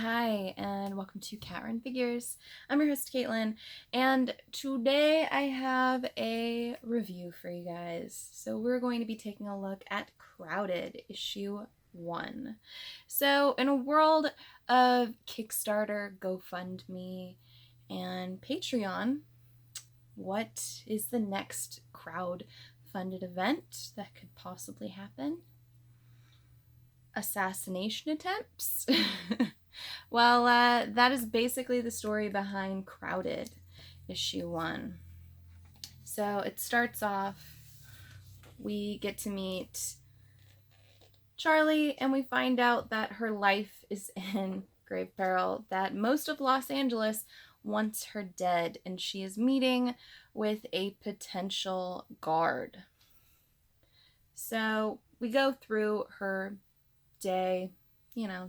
Hi, and welcome to Cat Run Figures. I'm your host, Caitlin, and today I have a review for you guys. So we're going to be taking a look at Crowded, issue 1. So in a world of Kickstarter, GoFundMe, and Patreon, what is the next crowd-funded event that could possibly happen? Assassination attempts? Well, that is basically the story behind Crowded, issue 1. So it starts off, we get to meet Charlie, and we find out that her life is in grave peril, that most of Los Angeles wants her dead, and she is meeting with a potential guard. So we go through her day,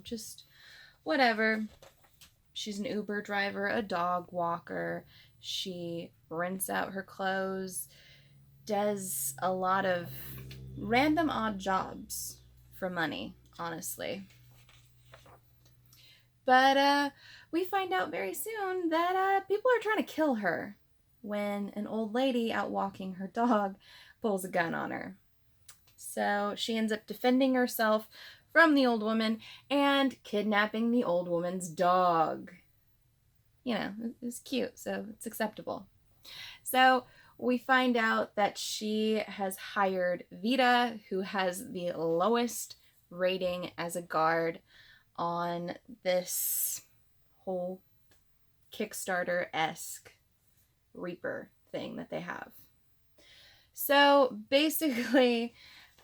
just whatever. She's an Uber driver, a dog walker. She rents out her clothes, does a lot of random odd jobs for money, honestly. But we find out very soon that people are trying to kill her when an old lady out walking her dog pulls a gun on her. So she ends up defending herself from the old woman and kidnapping the old woman's dog. It's cute, so it's acceptable. So we find out that she has hired Vita, who has the lowest rating as a guard on this whole Kickstarter-esque Reaper thing that they have. So basically,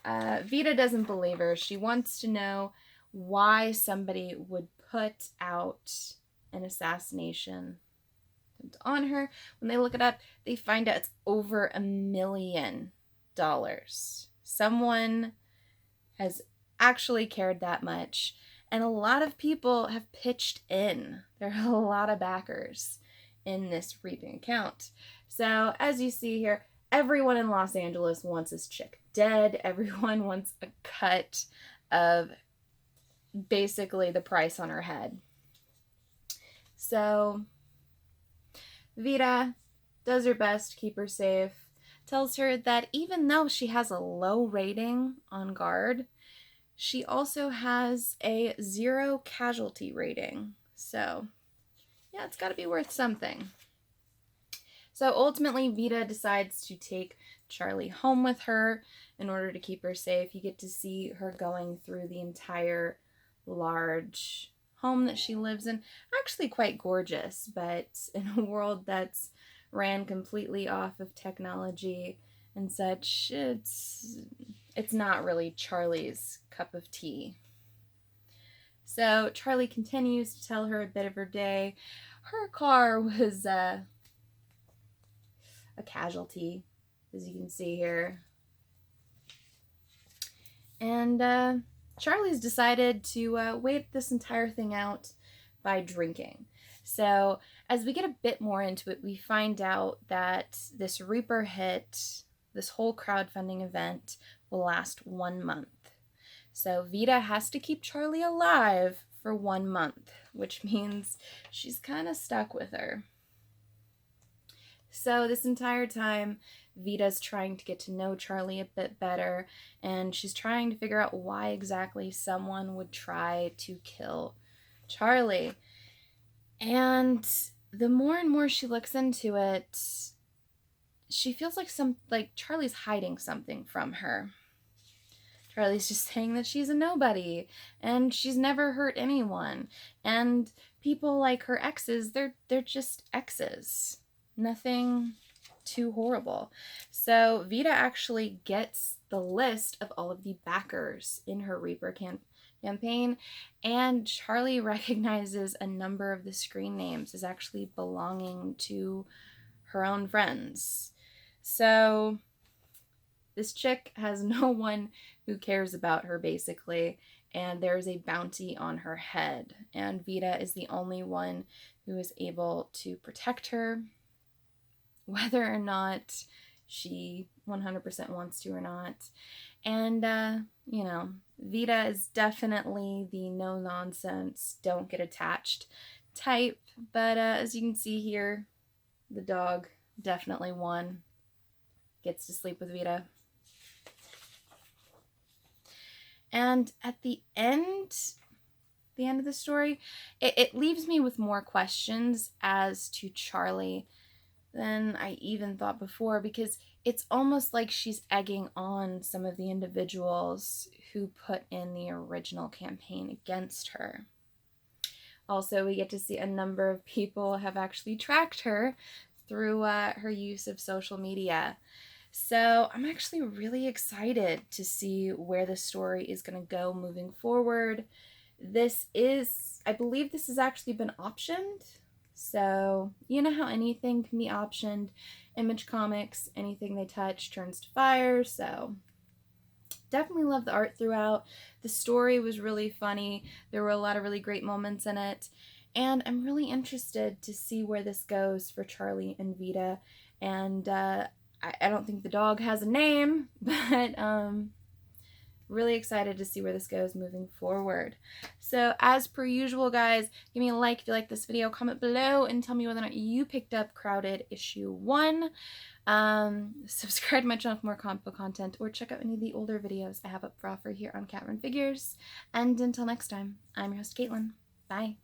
Vita doesn't believe her. She wants to know why somebody would put out an assassination on her. When they look it up, they find out it's over $1 million. Someone has actually cared that much, and a lot of people have pitched in. There are a lot of backers in this reaping account. So as you see here, everyone in Los Angeles wants this chick dead. Everyone wants a cut of basically the price on her head. So Vita does her best to keep her safe, tells her that even though she has a low rating on guard, she also has a 0 casualty rating. So yeah, it's got to be worth something. So ultimately, Vita decides to take Charlie home with her in order to keep her safe. You get to see her going through the entire large home that she lives in. Actually quite gorgeous, but in a world that's ran completely off of technology and such, it's not really Charlie's cup of tea. So Charlie continues to tell her a bit of her day. Her car was a casualty, as you can see here. And Charlie's decided to wait this entire thing out by drinking. So as we get a bit more into it, we find out that this Reaper hit, this whole crowdfunding event, will last 1 month. So Vita has to keep Charlie alive for 1 month, which means she's kind of stuck with her. So this entire time, Vita's trying to get to know Charlie a bit better, and she's trying to figure out why exactly someone would try to kill Charlie. And the more and more she looks into it, she feels like Charlie's hiding something from her. Charlie's just saying that she's a nobody, and she's never hurt anyone. And people like her exes, they're just exes. Nothing too horrible. So Vita actually gets the list of all of the backers in her Reaper campaign, and Charlie recognizes a number of the screen names as actually belonging to her own friends. So this chick has no one who cares about her, basically, and there's a bounty on her head, and Vita is the only one who is able to protect her, whether or not she 100% wants to or not. And, Vita is definitely the no nonsense, don't get attached type, but as you can see here, the dog definitely won, gets to sleep with Vita. And at the end of the story, it leaves me with more questions as to Charlie than I even thought before, because it's almost like she's egging on some of the individuals who put in the original campaign against her. Also, we get to see a number of people have actually tracked her through her use of social media. So I'm actually really excited to see where the story is going to go moving forward. I believe this has actually been optioned. So, you know how anything can be optioned. Image Comics, anything they touch turns to fire. So, definitely love the art throughout. The story was really funny. There were a lot of really great moments in it. And I'm really interested to see where this goes for Charlie and Vita. And I don't think the dog has a name, but really excited to see where this goes moving forward. So as per usual, guys, give me a like if you like this video, comment below and tell me whether or not you picked up Crowded issue 1. Subscribe to my channel for more comic book content, or check out any of the older videos I have up for offer here on Cat Run Figures. And until next time, I'm your host, Caitlin. Bye.